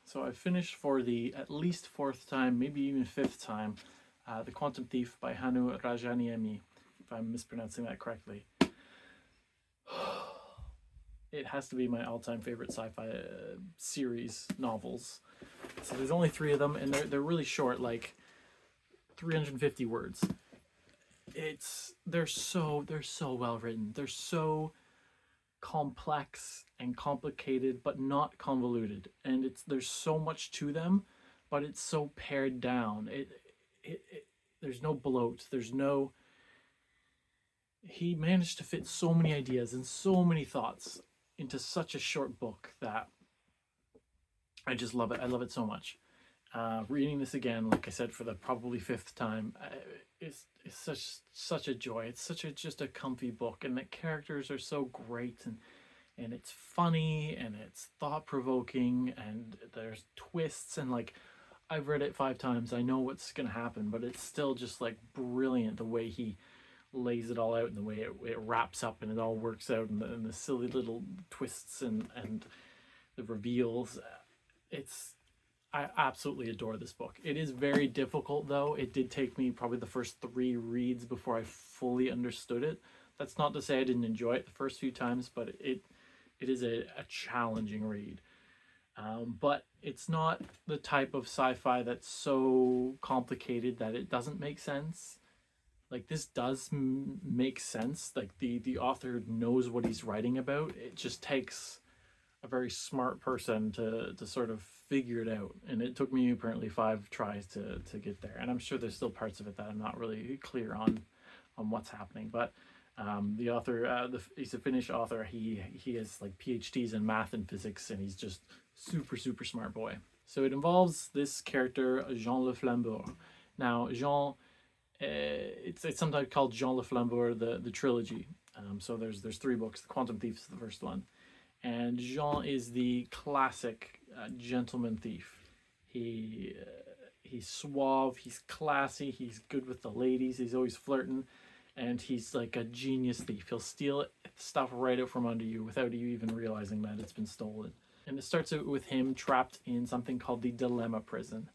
So I finished for the at least fourth time, maybe even fifth time, The Quantum Thief by Hannu Rajaniemi, if I'm mispronouncing that correctly. It has to be my all-time favorite sci-fi series novels. So there's only 3 of them, and they're really short, like 350 words. They're so well written. They're so complex and complicated, but not convoluted. And there's so much to them, but it's so pared down. There's no bloat. He managed to fit so many ideas and so many thoughts into such a short book that I just love it. I love it so much. Reading this again, like I said, for the probably 5th time, it's such a joy. It's just a comfy book, and the characters are so great, and it's funny, and it's thought-provoking, and there's twists, and like, I've read it 5 times. I know what's gonna happen, but it's still just like brilliant the way he lays it all out, and the way it wraps up, and it all works out, and the silly little twists and the reveals. I absolutely adore this book. It is very difficult, though. It did take me probably the first 3 reads before I fully understood it. That's not to say I didn't enjoy it the first few times, but it is a challenging read. But it's not the type of sci-fi that's so complicated that it doesn't make sense. Like, this does make sense. Like, the author knows what he's writing about. It just takes a very smart person to sort of figure it out, and it took me apparently 5 tries to get there, and I'm sure there's still parts of it that I'm not really clear on what's happening. But the author, he's a Finnish author. He has like PhDs in math and physics, and he's just super smart boy. So it involves this character, Jean le Flambeur. Now Jean, it's sometimes called Jean le Flambeur, the trilogy. So there's 3 books. The Quantum Thief is the first one. And Jean is the classic gentleman thief. He's suave, he's classy, he's good with the ladies, he's always flirting, and he's like a genius thief. He'll steal stuff right out from under you without you even realizing that it's been stolen. And it starts out with him trapped in something called the Dilemma Prison,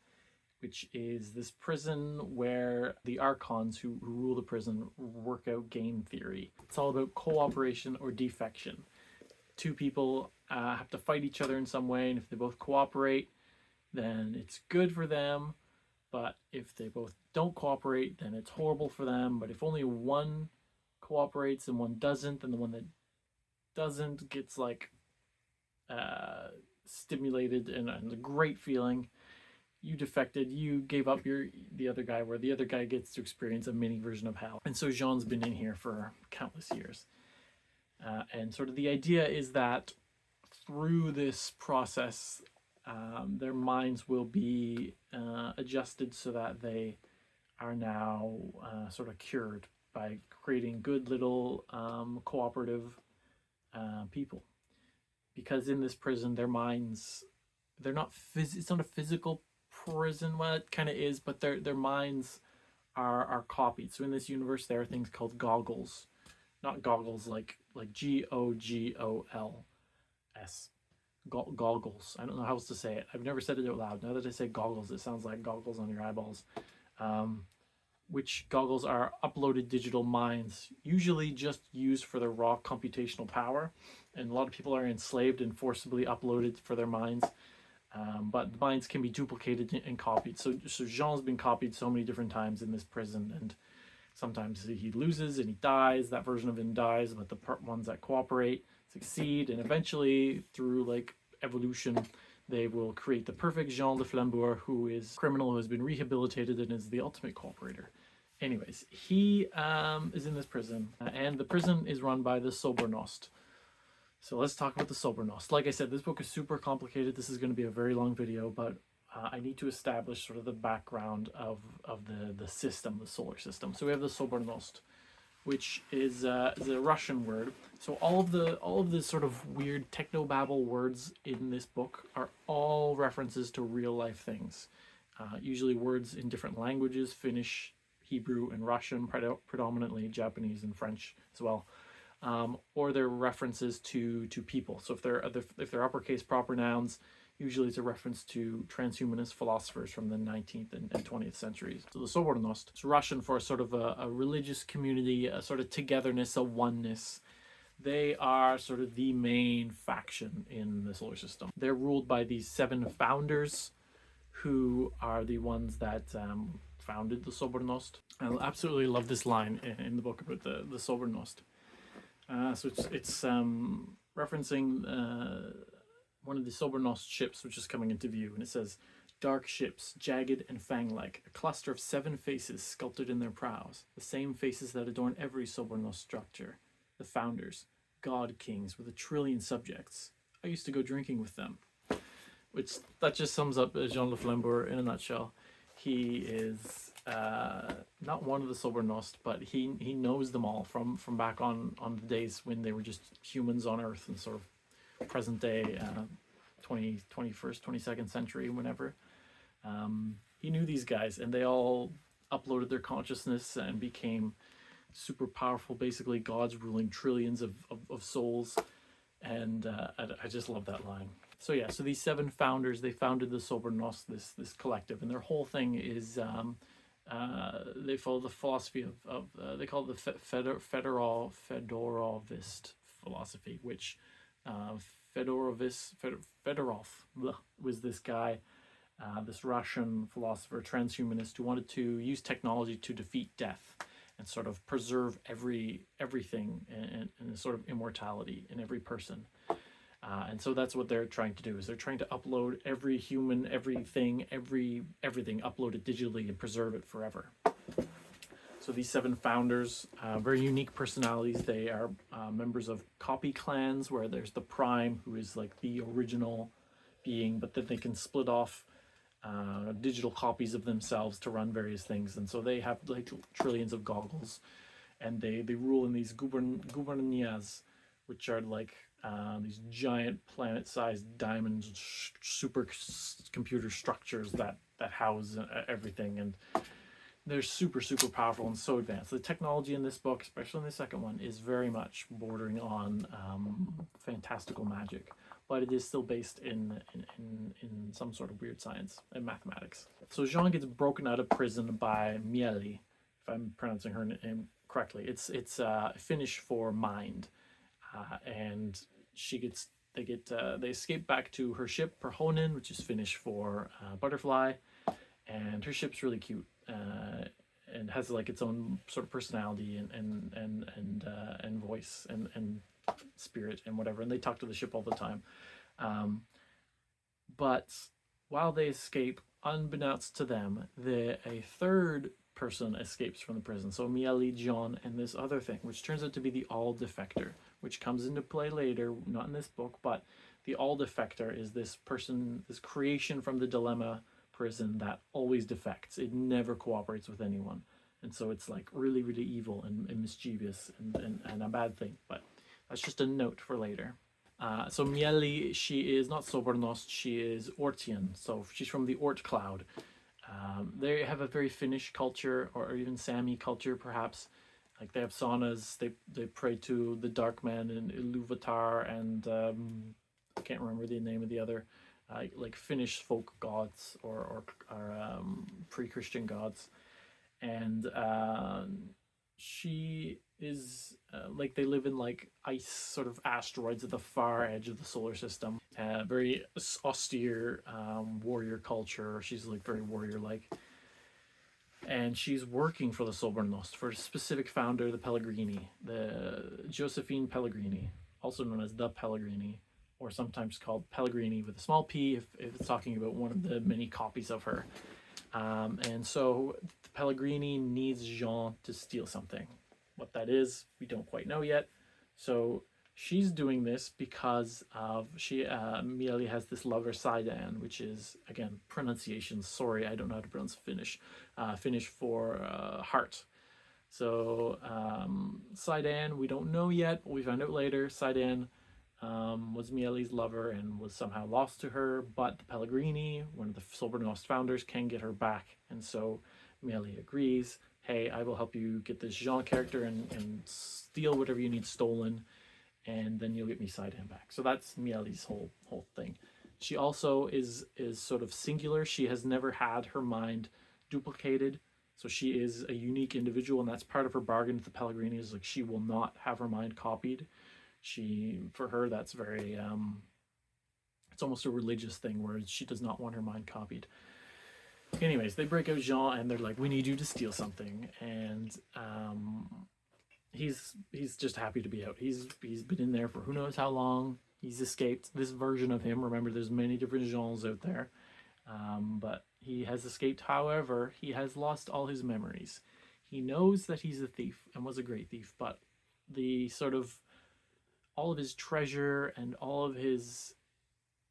which is this prison where the archons who rule the prison work out game theory. It's all about cooperation or defection. 2 people have to fight each other in some way, and if they both cooperate, then it's good for them. But if they both don't cooperate, then it's horrible for them. But if only one cooperates and one doesn't, then the one that doesn't gets like stimulated and a great feeling. You defected, you gave up the other guy, where the other guy gets to experience a mini version of hell. And so Jean's been in here for countless years. And sort of the idea is that through this process, their minds will be adjusted so that they are now sort of cured by creating good little cooperative people. Because in this prison, their minds, it's not a physical prison. Well, it kind of is, but their minds are copied. So in this universe, there are things called goggles. Not goggles like G-O-G-O-L-S. Goggles. I don't know how else to say it. I've never said it out loud. Now that I say goggles, it sounds like goggles on your eyeballs. Which goggles are uploaded digital minds, usually just used for their raw computational power. And a lot of people are enslaved and forcibly uploaded for their minds. But the minds can be duplicated and copied. So Jean's been copied so many different times in this prison, and sometimes he loses and he dies. That version of him dies, but the ones that cooperate succeed, and eventually, through like evolution, they will create the perfect Jean le Flambeur, who is a criminal who has been rehabilitated and is the ultimate cooperator. Anyways, he is in this prison, and the prison is run by the Sobernost. So let's talk about the Sobernost. Like I said, this book is super complicated. This is going to be a very long video, but I need to establish sort of the background of the system, the solar system. So we have the Sobernost, which is a Russian word. So all of the sort of weird technobabble words in this book are all references to real life things. Usually words in different languages: Finnish, Hebrew, and Russian, predominantly Japanese and French as well. Or they're references to people. So if they're uppercase proper nouns, Usually it's a reference to transhumanist philosophers from the 19th and 20th centuries. So the Sobornost, it's Russian for sort of a religious community, a sort of togetherness, a oneness. They are sort of the main faction in the solar system. They're ruled by these 7 founders who are the ones that founded the Sobornost. I absolutely love this line in the book about the Sobornost. So it's referencing one of the Sobornost ships which is coming into view, and it says, "Dark ships, jagged and fang-like, a cluster of 7 faces sculpted in their prows, the same faces that adorn every Sobornost structure. The founders, god kings with 1 trillion subjects. I used to go drinking with them." Which, that just sums up Jean le Flambeur in a nutshell. He is not one of the Sobornost, but he knows them all from back on the days when they were just humans on Earth and sort of present day 21st, 22nd century, whenever. He knew these guys, and they all uploaded their consciousness and became super powerful, basically gods ruling trillions of souls. And I just love that line. So yeah, so these 7 founders, they founded the Sobornost, this collective, and their whole thing is they follow the philosophy of they call it the Fedorovist philosophy, which Fedorov was this guy, this Russian philosopher, transhumanist, who wanted to use technology to defeat death and sort of preserve everything and a sort of immortality in every person. And so that's what they're trying to do, is they're trying to upload every human, everything, everything, upload it digitally and preserve it forever. So these 7 founders, very unique personalities. They are members of copy clans, where there's the prime, who is like the original being, but then they can split off digital copies of themselves to run various things. And so they have like trillions of goggles, and they rule in these gubernias, which are like these giant planet-sized diamond supercomputer structures that house everything, and they're super powerful and so advanced. The technology in this book, especially in the second one, is very much bordering on fantastical magic, but it is still based in some sort of weird science and mathematics. So Jean gets broken out of prison by Mieli, if I'm pronouncing her name correctly. It's Finnish for mind, and they escape back to her ship, Perhonen, which is Finnish for butterfly, and her ship's really cute and has like its own sort of personality and voice and spirit and whatever, and they talk to the ship all the time. But while they escape, unbeknownst to them, a third person escapes from the prison. So Mieli, Jean, and this other thing, which turns out to be the All Defector, which comes into play later, not in this book, but the All Defector is this person, this creation from the Dilemma prison that always defects. It never cooperates with anyone. And so it's like really evil and mischievous and a bad thing. But that's just a note for later. So Mieli, she is not Sobornost, she is Ortian. So she's from the Ort cloud. They have a very Finnish culture, or even Sami culture perhaps. Like they have saunas, they pray to the Dark Man and Iluvatar, and I can't remember the name of the other like Finnish folk gods or pre-Christian gods. And she is like they live in like ice sort of asteroids at the far edge of the solar system. Very austere warrior culture. She's like very warrior-like. And she's working for the Sobornost, for a specific founder, the Pellegrini, the Josephine Pellegrini, also known as the Pellegrini, or sometimes called Pellegrini with a small p if it's talking about one of the many copies of her. And so the Pellegrini needs Jean to steal something. What that is, we don't quite know yet. So she's doing this because Mieli has this lover, Saidan, which is, again, pronunciation. Sorry, I don't know how to pronounce Finnish. Finnish for heart. So Saidan, we don't know yet, but we find out later. Saidan was Mieli's lover and was somehow lost to her, but the Pellegrini, one of the Sobornost founders, can get her back. And so Mieli agrees, hey, I will help you get this Jean character and steal whatever you need stolen, and then you'll get me Saidan back. So that's Mieli's whole thing. She also is sort of singular. She has never had her mind duplicated. So she is a unique individual, and that's part of her bargain with the Pellegrini, is like she will not have her mind copied. For her, that's very, it's almost a religious thing where she does not want her mind copied. Anyways, they break out Jean and they're like, we need you to steal something. And he's just happy to be out. He's been in there for who knows how long. He's escaped this version of him. Remember, there's many different Jeans out there. But he has escaped. However, he has lost all his memories. He knows that he's a thief and was a great thief, but the sort of all of his treasure and all of his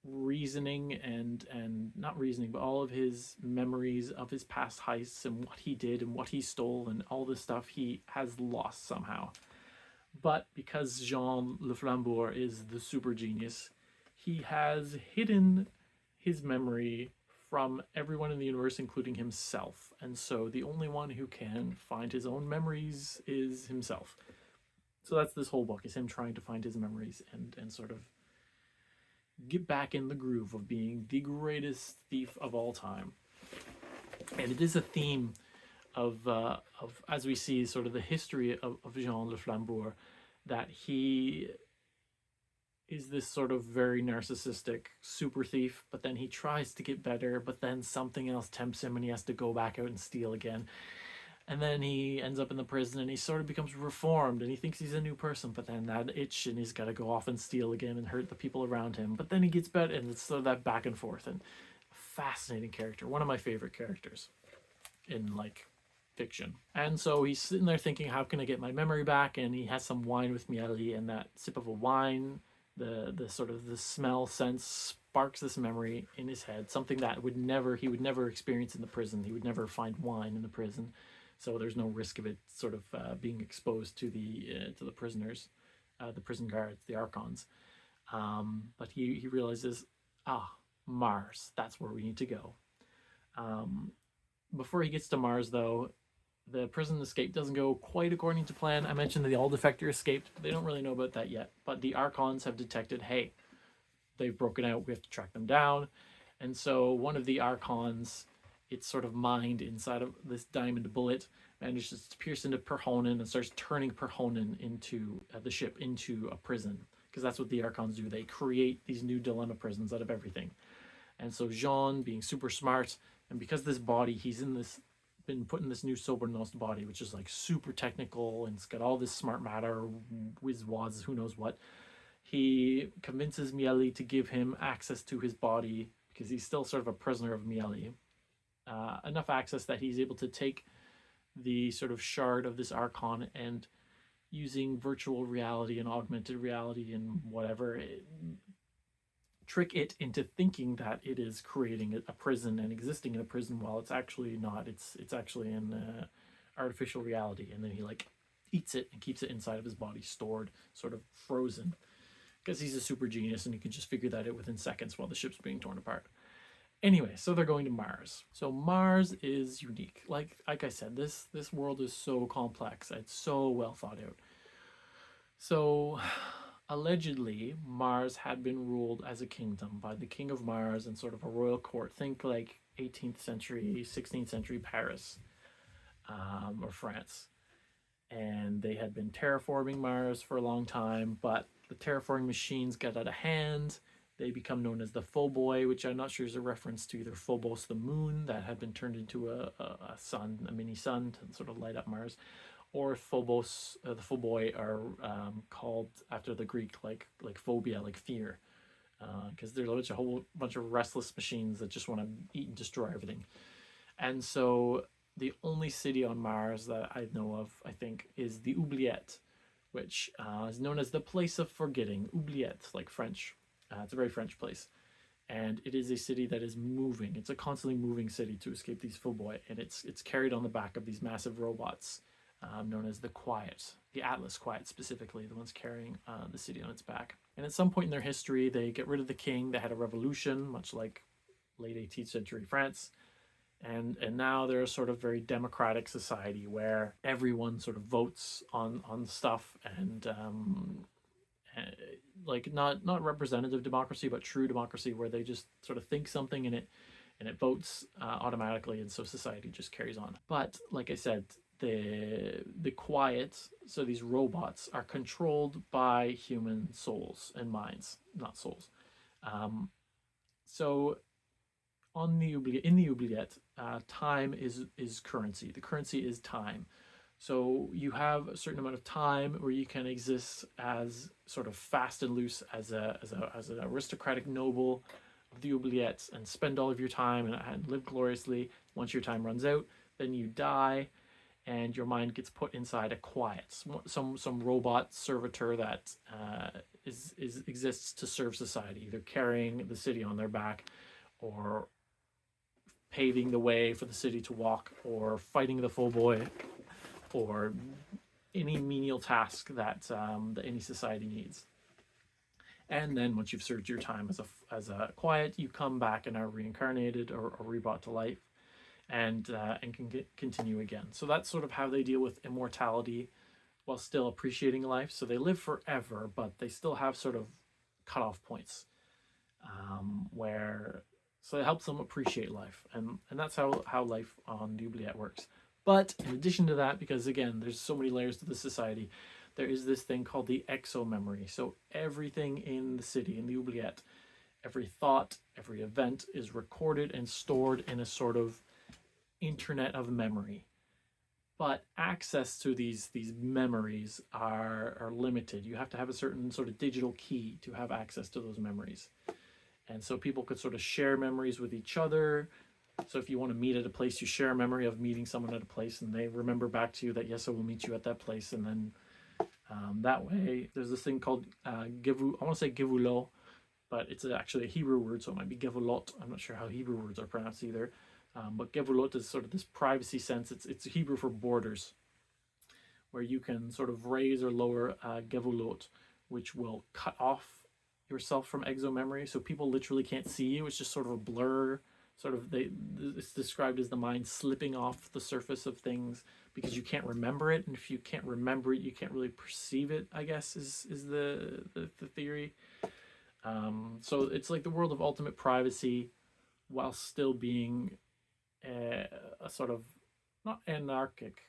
reasoning and not reasoning, but all of his memories of his past heists and what he did and what he stole and all this stuff he has lost somehow. But because Jean le Flambeur is the super genius, he has hidden his memory from everyone in the universe, including himself. And so the only one who can find his own memories is himself. So that's this whole book, is him trying to find his memories and sort of get back in the groove of being the greatest thief of all time. And it is a theme of as we see sort of the history of Jean le Flambeur, that he is this sort of very narcissistic super thief, but then he tries to get better, but then something else tempts him and he has to go back out and steal again. And then he ends up in the prison and he sort of becomes reformed and he thinks he's a new person, but then that itch and he's got to go off and steal again and hurt the people around him. But then he gets better, and it's sort of that back and forth. And fascinating character, one of my favorite characters in like fiction. And so he's sitting there thinking, how can I get my memory back? And he has some wine with Mieli, and that sip of a wine, the sort of the smell sense sparks this memory in his head, something that he would never experience in the prison. He would never find wine in the prison. So there's no risk of it sort of being exposed to the prisoners, the prison guards, the archons. But he realizes, Mars, that's where we need to go. Before he gets to Mars, though, the prison escape doesn't go quite according to plan. I mentioned that the All Defector escaped. They don't really know about that yet. But the archons have detected, hey, they've broken out. We have to track them down. And so one of the archons, its sort of mind inside of this diamond bullet, manages to pierce into Perhonen and starts turning Perhonen into the ship into a prison, because that's what the archons do. They create these new dilemma prisons out of everything. And so Jean, being super smart, and because this body, he's been put in this new Sobernost body, which is like super technical and it's got all this smart matter, whiz-waz, who knows what, he convinces Mieli to give him access to his body, because he's still sort of a prisoner of Mieli. Enough access that he's able to take the sort of shard of this archon and, using virtual reality and augmented reality and whatever, trick it into thinking that it is creating a prison and existing in a prison, while it's actually not. It's actually in artificial reality. And then he like eats it and keeps it inside of his body, stored, sort of frozen, because he's a super genius and he can just figure that out within seconds while the ship's being torn apart. Anyway, so they're going to Mars. So Mars is unique. Like I said, this world is so complex. It's so well thought out. So allegedly, Mars had been ruled as a kingdom by the king of Mars and sort of a royal court. Think like 18th century, 16th century Paris or France. And they had been terraforming Mars for a long time, but the terraforming machines got out of hand. They become known as the Phoboi, which I'm not sure is a reference to either Phobos, the moon, that had been turned into a sun, a mini sun to sort of light up Mars, or Phobos, the Phoboi are called after the Greek, like phobia, like fear, because there's a whole bunch of restless machines that just want to eat and destroy everything. And so the only city on Mars that I know of, I think, is the Oubliette, which is known as the place of forgetting. Oubliette, like French. It's a very French place. And it is a city that is moving. It's a constantly moving city to escape these Phoboi. And it's carried on the back of these massive robots known as the Quiet. The Atlas Quiet specifically, the ones carrying the city on its back. And at some point in their history, they get rid of the king. They had a revolution, much like late 18th century France. And now they're a sort of very democratic society where everyone sort of votes on stuff, and like not representative democracy, but true democracy, where they just sort of think something and it votes automatically, and so society just carries on. But like I said, the quiet, so these robots are controlled by human souls and minds, not souls. Um, so in the oubliette, time is currency. The currency is time. So you have a certain amount of time where you can exist as sort of fast and loose as an aristocratic noble of the oubliettes and spend all of your time and live gloriously. Once your time runs out, then you die, and your mind gets put inside a quiet, some robot servitor that exists to serve society, either carrying the city on their back, or paving the way for the city to walk, or fighting the full boy, or any menial task that any society needs. And then once you've served your time as a quiet, you come back and are reincarnated or rebrought to life, and can continue again. So that's sort of how they deal with immortality while still appreciating life. So they live forever, but they still have sort of cutoff points, where so it helps them appreciate life, and that's how life on the oubliette works. But in addition to that, because again, there's so many layers to the society, there is this thing called the exo memory. So everything in the city, in the oubliette, every thought, every event is recorded and stored in a sort of internet of memory. But access to these memories are limited. You have to have a certain sort of digital key to have access to those memories. And so people could sort of share memories with each other. So if you want to meet at a place, you share a memory of meeting someone at a place, and they remember back to you that, yes, I will meet you at that place. And then that way, there's this thing called givu. I want to say givulo, but it's actually a Hebrew word, so it might be gevulot. I'm not sure how Hebrew words are pronounced either. But gevulot is sort of this privacy sense. It's Hebrew for borders, where you can sort of raise or lower gevulot, which will cut off yourself from exo memory, so people literally can't see you. It's just sort of a blur. Sort of it's described as the mind slipping off the surface of things because you can't remember it, and if you can't remember it, you can't really perceive it, I guess is the theory. So it's like the world of ultimate privacy, while still being a sort of not anarchic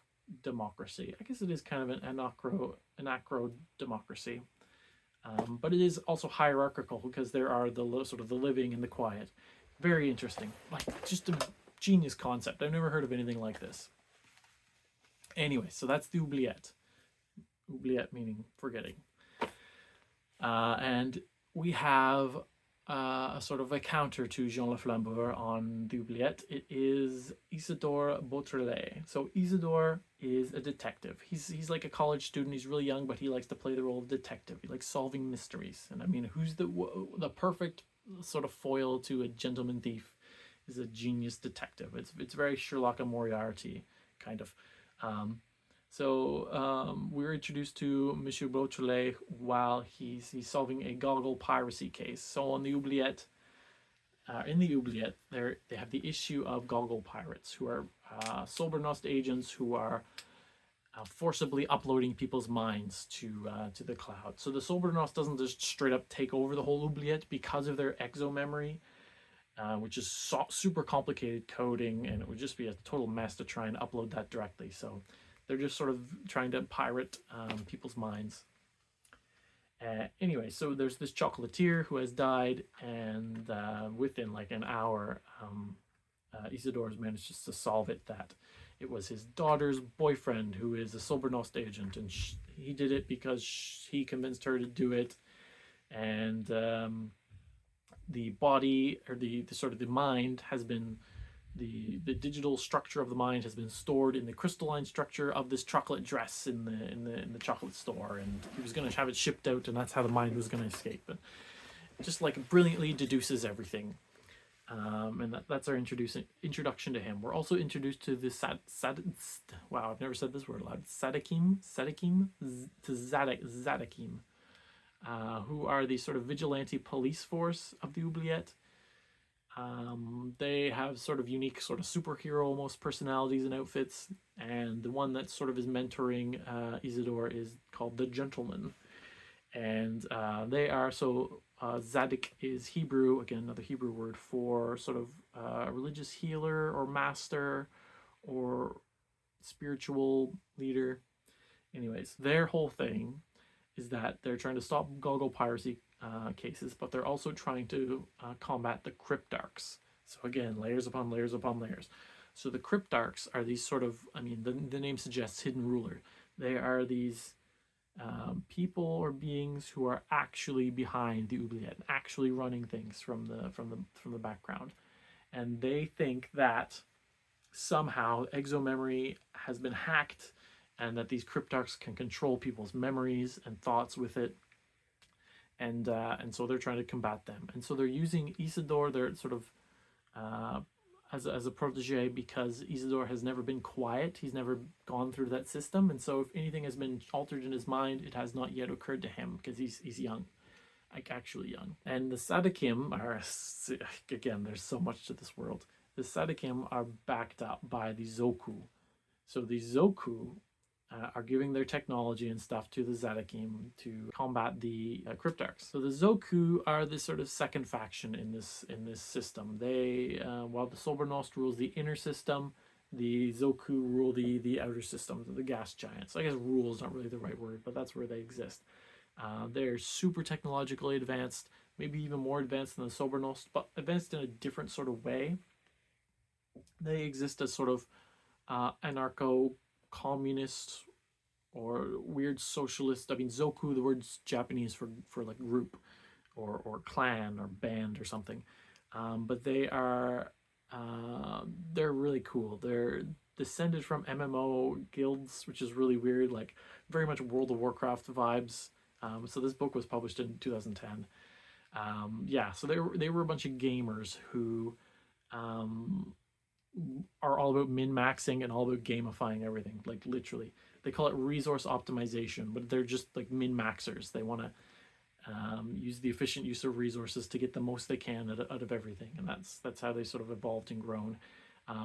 democracy. I guess it is kind of an anacro democracy. But it is also hierarchical because there are the sort of the living and the quiet. Very interesting. Like, just a genius concept. I've never heard of anything like this. Anyway, so that's the oubliette. Oubliette meaning forgetting. And we have a sort of a counter to Jean le Flambeur on the oubliette. It is Isidore Beautrelet. So Isidore is a detective. He's like a college student. He's really young, but he likes to play the role of detective. He likes solving mysteries. And I mean, who's the perfect sort of foil to a gentleman thief is a genius detective. It's very Sherlock and Moriarty kind of. We're introduced to Monsieur Beautrelet while he's solving a goggle piracy case. So on the oubliette, in the oubliette, they have the issue of goggle pirates, who are Sobernost agents who are forcibly uploading people's minds to the cloud. So the Sobernost doesn't just straight up take over the whole oubliette because of their exo memory, which is super complicated coding, and it would just be a total mess to try and upload that directly. So they're just sort of trying to pirate people's minds. Anyway, so there's this chocolatier who has died, and within like an hour, Isidore's managed just to solve it, that it was his daughter's boyfriend who is a Sobernost agent, and he did it because he convinced her to do it. And the body, or the sort of the mind, has been the digital structure of the mind has been stored in the crystalline structure of this chocolate dress in the chocolate store, and he was going to have it shipped out, and that's how the mind was going to escape. And just like brilliantly deduces everything. And that's our introduction to him. We're also introduced to the wow, I've never said this word aloud. Zadakim, who are the sort of vigilante police force of the oubliette. They have sort of unique, sort of superhero almost personalities and outfits, and the one that sort of is mentoring Isidore is called the Gentleman. And they are, so Zadik is Hebrew, again, another Hebrew word for sort of religious healer or master or spiritual leader. Anyways, their whole thing is that they're trying to stop Gogol piracy cases, but they're also trying to combat the cryptarchs. So again, layers upon layers upon layers. So the cryptarchs are these sort of, I mean, the name suggests hidden ruler. They are these people or beings who are actually behind the oubliette, actually running things from the background, and they think that somehow exomemory has been hacked, and that these cryptarchs can control people's memories and thoughts with it, and so they're trying to combat them, and so they're using Isidore. They're sort of as a protege, because Isidore has never been quiet. He's never gone through that system, and so if anything has been altered in his mind, it has not yet occurred to him, because he's young, like actually young. And the Sadakim are, again, there's so much to this world. The Sadakim are backed up by the Zoku. So the Zoku are giving their technology and stuff to the Zadakim to combat the cryptarchs. So the Zoku are the sort of second faction in this system. They, while the Sobernost rules the inner system, the Zoku rule the outer system, the gas giants. I guess rule is not really the right word, but that's where they exist. They're super technologically advanced, maybe even more advanced than the Sobernost, but advanced in a different sort of way. They exist as sort of anarcho-communist or weird socialist. I mean, Zoku, the word's Japanese for like group or clan or band or something. But they are, they're really cool. They're descended from MMO guilds, which is really weird, like very much World of Warcraft vibes. So this book was published in 2010. Yeah, so they were a bunch of gamers who are all about min-maxing and all about gamifying everything, like literally. They call it resource optimization, but they're just like min-maxers. They want to use the efficient use of resources to get the most they can out of everything, and that's how they sort of evolved and grown.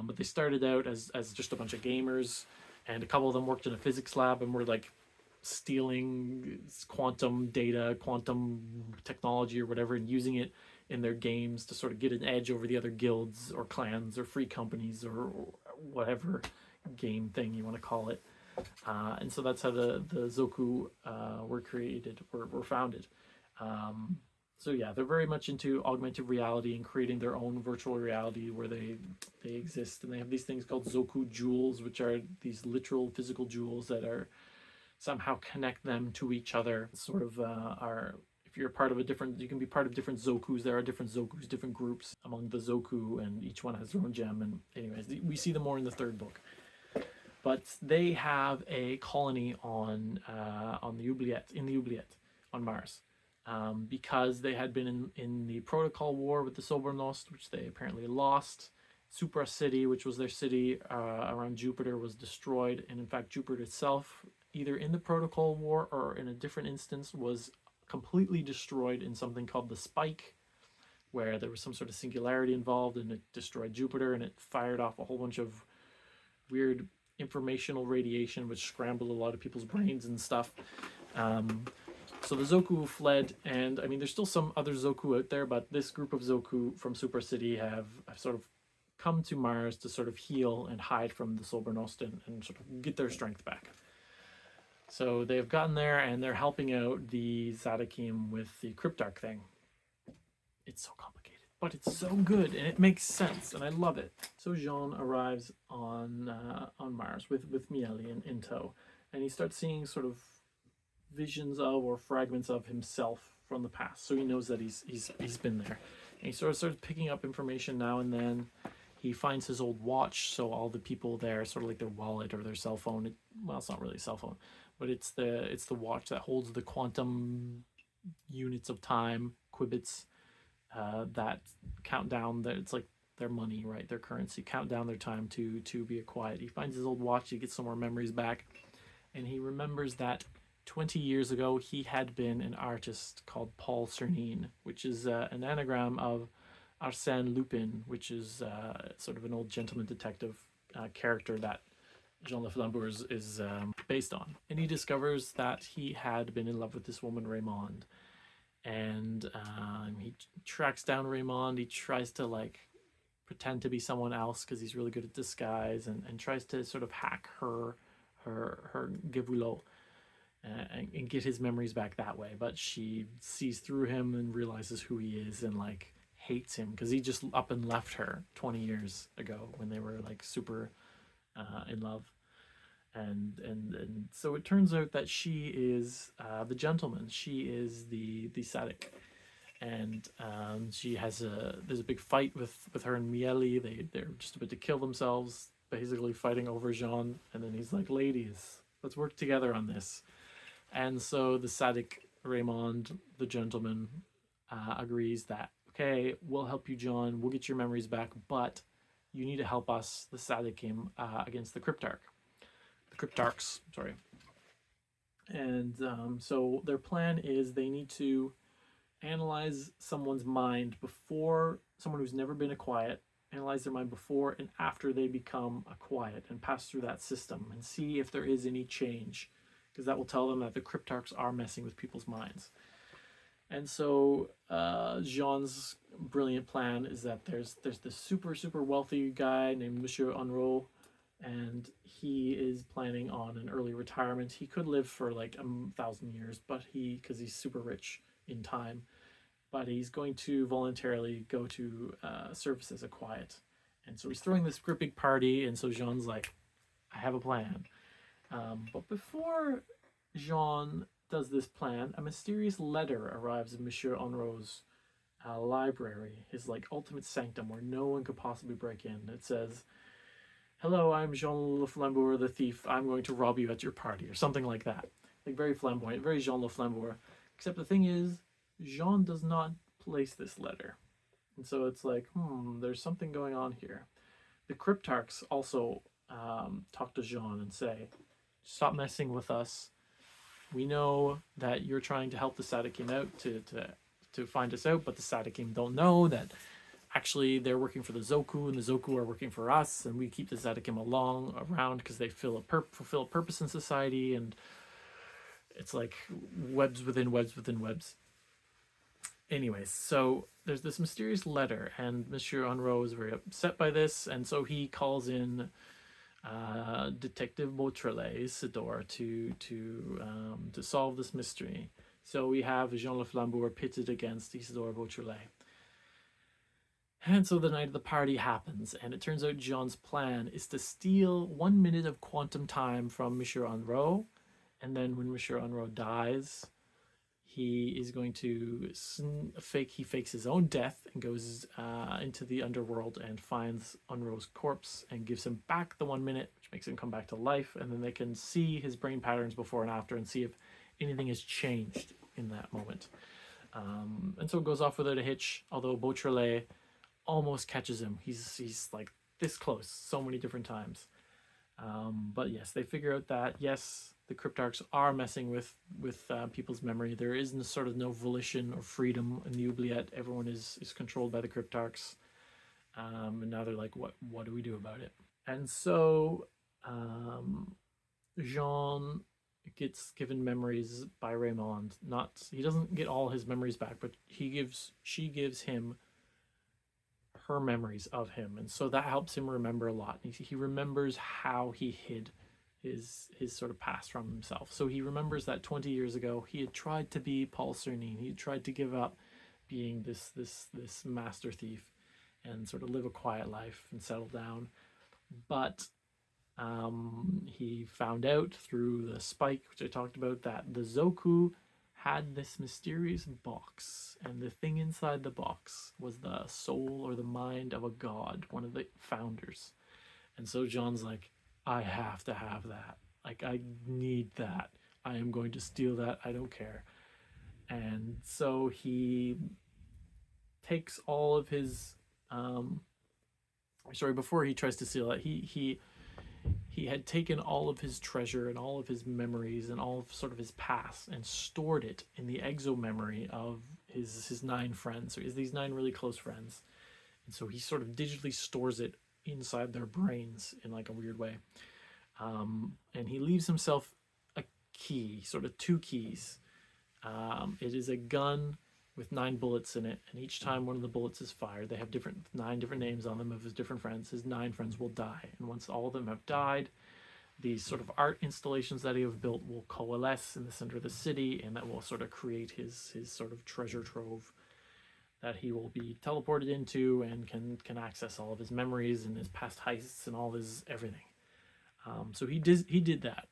But they started out as just a bunch of gamers, and a couple of them worked in a physics lab and were like stealing quantum data, quantum technology or whatever, and using it in their games to sort of get an edge over the other guilds or clans or free companies or whatever game thing you want to call it. And so that's how the Zoku were created, were founded. So yeah, they're very much into augmented reality and creating their own virtual reality where they exist. And they have these things called Zoku jewels, which are these literal physical jewels that are somehow connect them to each other. Sort of are, if you're part of a different, you can be part of different Zokus. There are different Zokus, different groups among the Zoku, and each one has their own gem. And anyways, we see them more in the third book. But they have a colony on the oubliette, in the oubliette, on Mars, because they had been in the Protocol War with the Sobernost, which they apparently lost. Supra City, which was their city around Jupiter, was destroyed, and in fact Jupiter itself, either in the Protocol War or in a different instance, was completely destroyed in something called the Spike, where there was some sort of singularity involved, and it destroyed Jupiter, and it fired off a whole bunch of weird informational radiation, which scrambled a lot of people's brains and stuff. So the Zoku fled, and I mean, there's still some other Zoku out there, but this group of Zoku from Super City have sort of come to Mars to sort of heal and hide from the Sobernost and sort of get their strength back. So they've gotten there, and they're helping out the Zadakim with the cryptarch thing. It's so complicated, but it's so good, and it makes sense, and I love it. So Jean arrives on Mars with Mieli in tow, and he starts seeing sort of visions of or fragments of himself from the past. So he knows that he's been there, and he sort of starts picking up information now and then. He finds his old watch, so all the people there, sort of like their wallet or their cell phone. Well, it's not really a cell phone, but it's the watch that holds the quantum units of time, qubits, that count down. That it's like their money, right? Their currency. Count down their time to be quiet. He finds his old watch. He gets some more memories back, and he remembers that 20 years ago he had been an artist called Paul Cernine, which is an anagram of Arsène Lupin, which is sort of an old gentleman detective character that Jean le Flambeur is based on. And he discovers that he had been in love with this woman, Raymond. And he tracks down Raymond. He tries to like pretend to be someone else because he's really good at disguise, and tries to sort of hack her Gevulot and get his memories back that way. But she sees through him and realizes who he is, and like hates him because he just up and left her 20 years ago when they were like super in love. And so it turns out that she is the gentleman. She is the Sadik, and she has there's a big fight with her and Mieli. They're just about to kill themselves, basically fighting over Jean. And then he's like, "Ladies, let's work together on this." And so the Sadik Raymond, the gentleman, agrees that, okay, we'll help you, John. We'll get your memories back, but you need to help us, the Sadikim, against the Cryptarchs, sorry. And so their plan is they need to analyze someone's mind before, someone who's never been a quiet, analyze their mind before and after they become a quiet, and pass through that system and see if there is any change, because that will tell them that the Cryptarchs are messing with people's minds. And so Jean's brilliant plan is that there's this super wealthy guy named Monsieur Unro, and he is planning on an early retirement. He could live for like 1,000 years, but because he's super rich in time, but he's going to voluntarily go to service as a quiet. And so he's throwing this great big party, and so Jean's like, I have a plan. But before Jean does this plan, a mysterious letter arrives in Monsieur Unro's library, his like ultimate sanctum where no one could possibly break in. It says, "Hello, I'm Jean le Flambeur, the thief. I'm going to rob you at your party," or something like that. Like very flamboyant, very Jean le Flambeur. Except the thing is, Jean does not place this letter. And so it's like, there's something going on here. The Cryptarchs also talk to Jean and say, stop messing with us. We know that you're trying to help the Sadikim out to find us out, but the Sadikim don't know that actually they're working for the Zoku, and the Zoku are working for us, and we keep the Sadikim around because they fulfill a purpose in society, and it's like webs within webs within webs. Anyways, so there's this mysterious letter, and Monsieur Unro is very upset by this, and so he calls in Detective Beautrelet, Isidore, to solve this mystery. So we have Jean le Flambeur pitted against Isidore Beautrelet. And so the night of the party happens, and it turns out Jean's plan is to steal 1 minute of quantum time from Monsieur Unro, and then when Monsieur Unro dies, he is going to fakes his own death and goes into the underworld and finds Unro's corpse and gives him back the 1 minute, which makes him come back to life, and then they can see his brain patterns before and after and see if anything has changed in that moment. And so it goes off without a hitch, although Beautrelet almost catches him. He's like this close so many different times. But yes, they figure out that yes, the Cryptarchs are messing with people's memory. There is sort of no volition or freedom in the oubliette. Everyone is controlled by the Cryptarchs. And now they're like, what do we do about it? And so Jean gets given memories by Raymond. He doesn't get all his memories back, but she gives him her memories of him, and so that helps him remember a lot. He remembers how he hid his sort of past from himself. So he remembers that 20 years ago he had tried to be Paul Cernine. He had tried to give up being this master thief and sort of live a quiet life and settle down. But he found out through the spike, which I talked about, that the Zoku had this mysterious box, and the thing inside the box was the soul or the mind of a god, one of the founders. And so John's like, I have to have that. Like, I need that. I am going to steal that. I don't care. And so he takes all of his before he tries to steal it, he had taken all of his treasure and all of his memories and all of sort of his past and stored it in the exo memory of his 9 friends. So he has these 9 really close friends. And so he sort of digitally stores it inside their brains in like a weird way. And he leaves himself a key, sort of two keys. It is a gun with 9 bullets in it, and each time one of the bullets is fired, they have 9 different names on them of his different friends. His 9 friends will die, and once all of them have died, these sort of art installations that he have built will coalesce in the center of the city, and that will sort of create his sort of treasure trove that he will be teleported into and can access all of his memories and his past heists and all his everything. So he did that,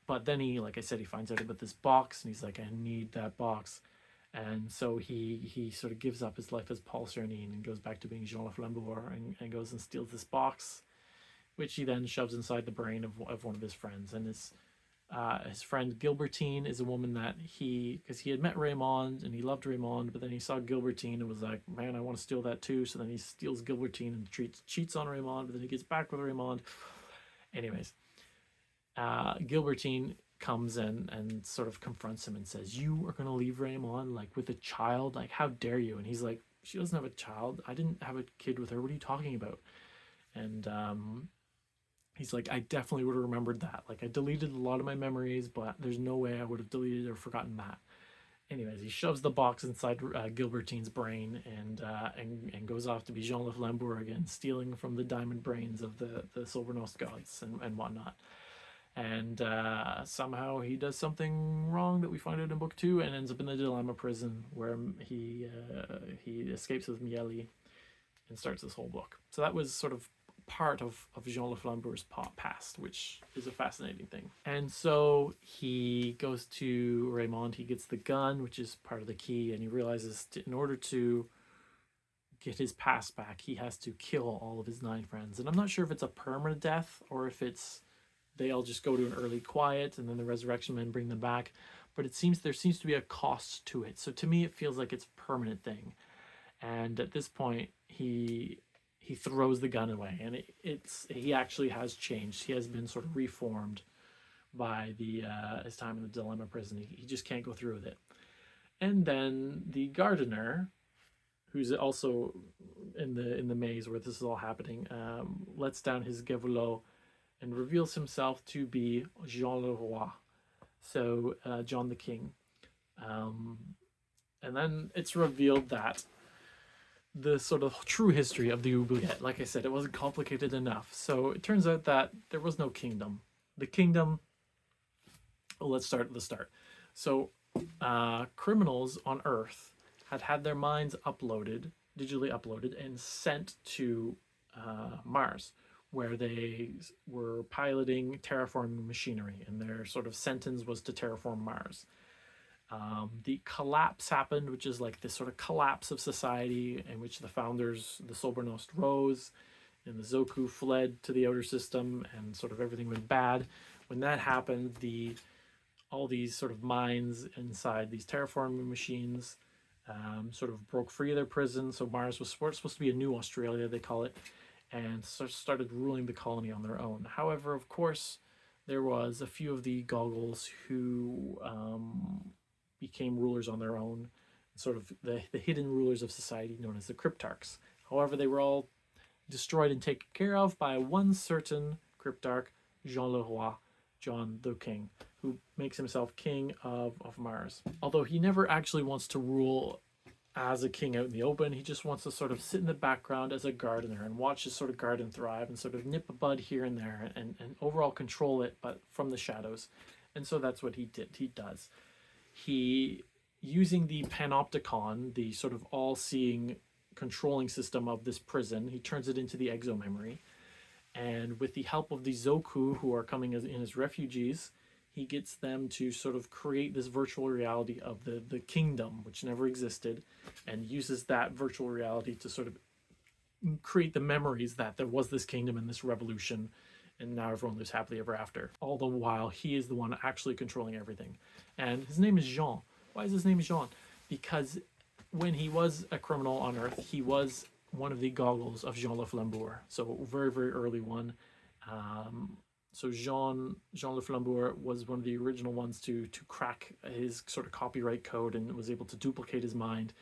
but then he, like I said, he finds out about this box, and he's like, I need that box. And so he sort of gives up his life as Paul Cernine and goes back to being Jean le Flambeur, and goes and steals this box, which he then shoves inside the brain of one of his friends. And his friend Gilbertine is a woman that because he had met Raymond and he loved Raymond, but then he saw Gilbertine and was like, man, I want to steal that too. So then he steals Gilbertine and cheats on Raymond, but then he gets back with Raymond. Anyways, Gilbertine comes and sort of confronts him and says, you are going to leave Raymond like with a child? Like, how dare you? And he's like, she doesn't have a child. I didn't have a kid with her. What are you talking about? And he's like, I definitely would have remembered that. Like, I deleted a lot of my memories, but there's no way I would have deleted or forgotten that. Anyways, he shoves the box inside Gilbertine's brain and goes off to be Jean le Flambeur again, stealing from the diamond brains of the Silvernost gods and whatnot. And somehow he does something wrong that we find out in book 2 and ends up in the Dilemma prison, where he escapes with Mieli and starts this whole book. So that was sort of part of Jean le Flambeur's past, which is a fascinating thing. And so he goes to Raymond, he gets the gun, which is part of the key, and he realizes in order to get his past back, he has to kill all of his 9 friends. And I'm not sure if it's a permanent death or if they all just go to an early quiet and then the resurrection men bring them back. But there seems to be a cost to it. So to me, it feels like it's a permanent thing. And at this point, he throws the gun away, and he actually has changed. He has been sort of reformed by his time in the Dilemma prison. He just can't go through with it. And then the gardener, who's also in the maze where this is all happening, lets down his Gevelot and reveals himself to be Jean le Roi, so John the King. And then it's revealed that the sort of true history of the Oubliette, like I said, it wasn't complicated enough. So it turns out that there was no kingdom. The kingdom, let's start at the start. So criminals on Earth had their minds digitally uploaded, and sent to Mars, where they were piloting terraforming machinery, and their sort of sentence was to terraform Mars. The collapse happened, which is like this sort of collapse of society in which the founders, the Sobernost, rose, and the Zoku fled to the outer system, and sort of everything went bad. When that happened, all these sort of minds inside these terraforming machines sort of broke free of their prison. So Mars was supposed to be a new Australia, they call it, and started ruling the colony on their own. However, of course, there was a few of the Goggles who became rulers on their own, sort of the hidden rulers of society known as the Cryptarchs. However, they were all destroyed and taken care of by one certain Cryptarch, Jean le Roi, John the King, who makes himself king of Mars. Although he never actually wants to rule as a king out in the open, he just wants to sort of sit in the background as a gardener and watch his sort of garden thrive and sort of nip a bud here and there and overall control it, but from the shadows. And so that's what he does. He, using the panopticon, the sort of all-seeing controlling system of this prison, he turns it into the exomemory. And with the help of the Zoku, who are coming in as refugees, he gets them to sort of create this virtual reality of the kingdom, which never existed, and uses that virtual reality to sort of create the memories that there was this kingdom and this revolution, and now everyone lives happily ever after. All the while, he is the one actually controlling everything. And his name is Jean. Why is his name Jean? Because when he was a criminal on Earth, he was one of the Goggles of Jean le Flambeur. So very, very early one. So Jean le Flambeur was one of the original ones to crack his sort of copyright code and was able to duplicate his mind.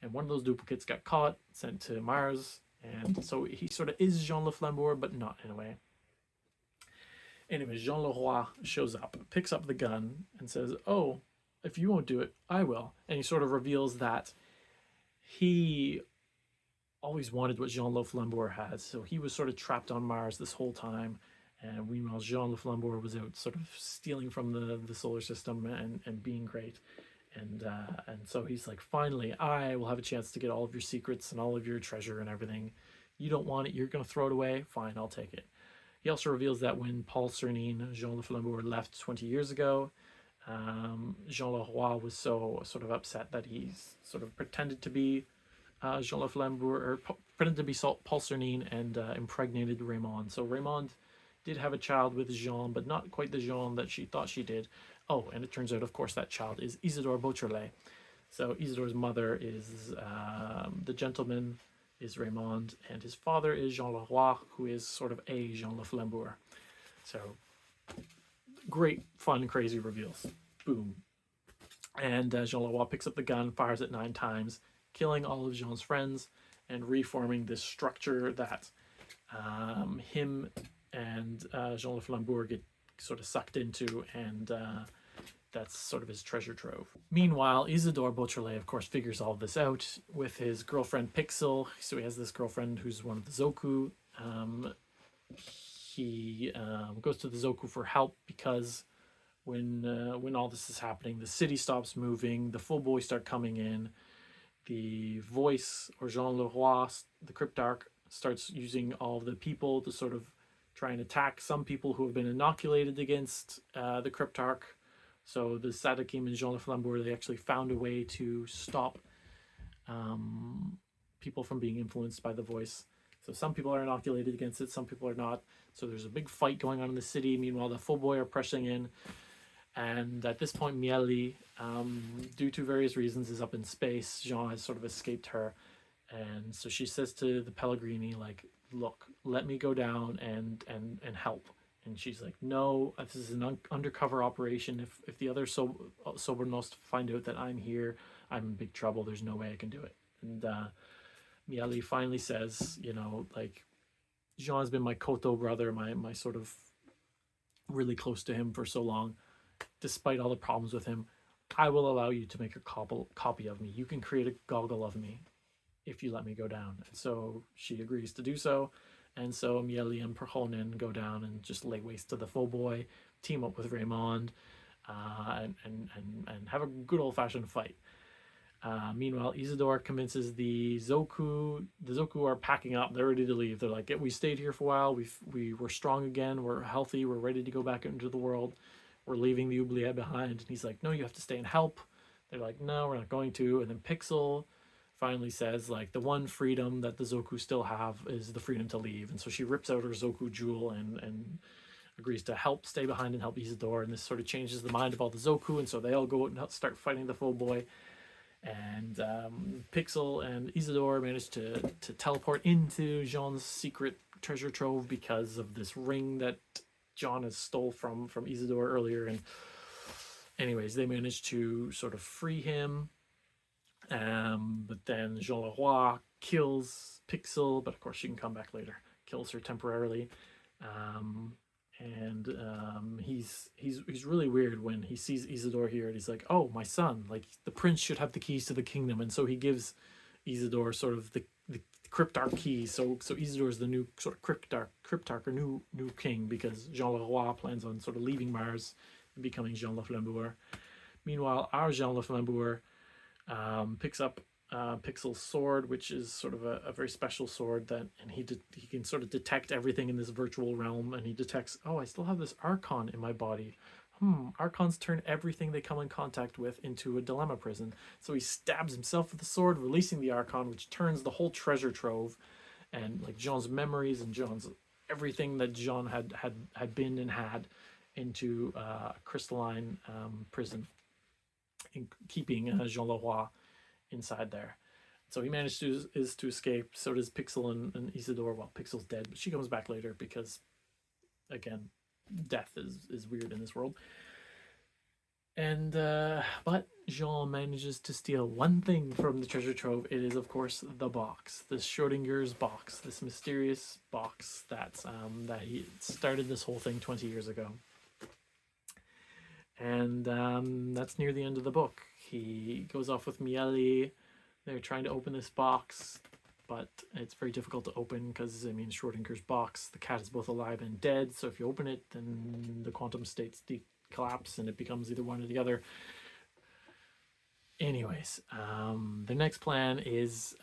And one of those duplicates got caught, sent to Mars. And so he sort of is Jean le Flambeur, but not in a way. Anyway, Jean Leroy shows up, picks up the gun, and says, "Oh, if you won't do it, I will." And he sort of reveals that he always wanted what Jean le Flambeur had. So he was sort of trapped on Mars this whole time. And meanwhile, Jean le Flambeur was out sort of stealing from the solar system and being great. And so he's like, finally, I will have a chance to get all of your secrets and all of your treasure and everything. You don't want it, you're going to throw it away? Fine, I'll take it. He also reveals that when Paul Cernin, Jean le Flambeur, left 20 years ago, Jean Leroy was so sort of upset that he sort of pretended to be Jean le Flambeur, or pretended to be Paul Cernin, and impregnated Raymond. So Raymond did have a child with Jean, but not quite the Jean that she thought she did. Oh, and it turns out, of course, that child is Isidore Beautrelet. So Isidore's mother is the gentleman, is Raymond, and his father is Jean Leroy, who is sort of a Jean le Flambeur. So great, fun, crazy reveals. Boom. And Jean Leroy picks up the gun, fires it 9 times, killing all of Jean's friends and reforming this structure that him and Jean le Flambeur get sort of sucked into, and that's sort of his treasure trove. Meanwhile, Isidore Beautrelet, of course, figures all this out with his girlfriend Pixel. So he has this girlfriend who's one of the Zoku. He goes to the Zoku for help because when all this is happening, the city stops moving, the full boys start coming in, the voice, or Jean Leroy, the Cryptarch, starts using all of the people to sort of try and attack some people who have been inoculated against the Cryptarch. So the Sadakim and Jean le Flambeur, they actually found a way to stop people from being influenced by the voice. So some people are inoculated against it, some people are not. So there's a big fight going on in the city. Meanwhile, the full boy are pressing in. And at this point, Mieli, due to various reasons, is up in space. Jean has sort of escaped her. And so she says to the Pellegrini, like, look, let me go down and help. And she's like, no, this is an undercover operation. If the other Sobornos find out that I'm here, I'm in big trouble. There's no way I can do it. And Mieli finally says, you know, like, Jean has been my Koto brother, my sort of really close to him for so long. Despite all the problems with him, I will allow you to make a copy of me. You can create a goggle of me if you let me go down. And so she agrees to do so. And so Mieli and Perhonen go down and just lay waste to the full boy, team up with Raymond, and have a good old-fashioned fight. Meanwhile, Isidore convinces the Zoku. The Zoku are packing up. They're ready to leave. They're like, we stayed here for a while. We're strong again. We're healthy. We're ready to go back into the world. We're leaving the oubliette behind. And he's like, no, you have to stay and help. They're like, no, we're not going to. And then Pixel finally says, like, the one freedom that the Zoku still have is the freedom to leave. And so she rips out her Zoku jewel and agrees to stay behind and help Isidore. And this sort of changes the mind of all the Zoku. And so they all go out and start fighting the full boy. And Pixel and Isidore manage to teleport into Jean's secret treasure trove because of this ring that Jean has stole from Isidore earlier. And anyways, they manage to sort of free him. But then Jean Leroy kills Pixel, but of course she can come back later. Kills her temporarily. He's really weird when he sees Isidore here, and he's like, oh, my son, like, the prince should have the keys to the kingdom. And so he gives Isidore sort of the Cryptarch keys. So Isidore is the new sort of Cryptarch, or new king, because Jean Leroy plans on sort of leaving Mars and becoming Jean le Flambeur. Meanwhile, our Jean le Flambeur picks up Pixel's sword, which is sort of a very special sword and he can sort of detect everything in this virtual realm, and he detects, oh, I still have this Archon in my body. Archons turn everything they come in contact with into a dilemma prison. So he stabs himself with the sword, releasing the Archon, which turns the whole treasure trove and like Jean's memories and Jean's everything that Jean had been and had into a crystalline prison, keeping Jean Leroy inside there. So he managed to escape. So does Pixel and Isidore. Well, Pixel's dead, but she comes back later because, again, death is weird in this world. And but Jean manages to steal one thing from the treasure trove. It is, of course, the box, this Schrodinger's box, this mysterious box that he started this whole thing 20 years ago. And that's near the end of the book. He goes off with Miele. They're trying to open this box, but it's very difficult to open because, I mean, Schrodinger's box, the cat is both alive and dead. So if you open it, then the quantum states collapse and it becomes either one or the other. Anyways, the next plan is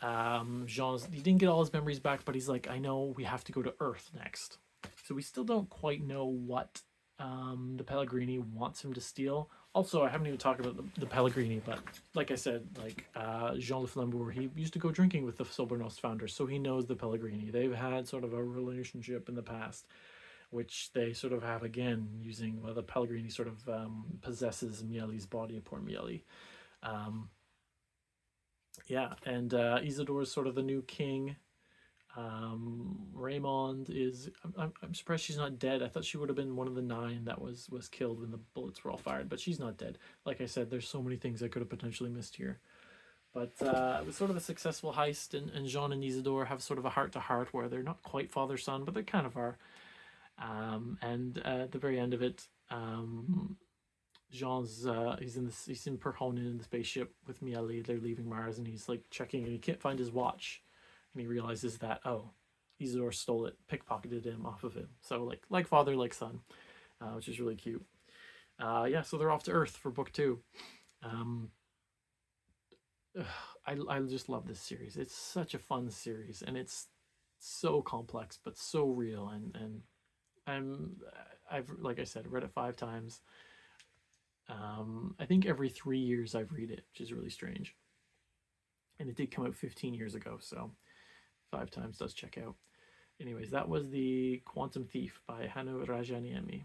Jean's. He didn't get all his memories back, but he's like, I know we have to go to Earth next. So we still don't quite know what the Pellegrini wants him to steal. Also, I haven't even talked about the Pellegrini, but like I said, like Jean le Flambeur, he used to go drinking with the Sobernos founders, so he knows the Pellegrini. They've had sort of a relationship in the past, which they sort of have again using, well, the Pellegrini sort of possesses Miele's body, poor Miele. Yeah, and Isidore is sort of the new king. Raymond is. I'm surprised she's not dead. I thought she would have been one of the 9 that was killed when the bullets were all fired, but she's not dead. Like I said, there's so many things I could have potentially missed here. But it was sort of a successful heist, and Jean and Isidore have sort of a heart-to-heart where they're not quite father-son, but they kind of are. And at the very end of it, Jean's he's in Perhonen in the spaceship with Miele. They're leaving Mars, and he's like checking, and he can't find his watch, and he realizes that, oh, Isidore stole it, pickpocketed him off of him. So like father, like son, which is really cute. Yeah, so they're off to Earth for book 2. I just love this series. It's such a fun series, and it's so complex but so real. And I've, like I said, read it 5 times. I think every 3 years I've read it, which is really strange. And it did come out 15 years ago, so 5 times does check out. Anyways, that was The Quantum Thief by Hannu Rajaniemi.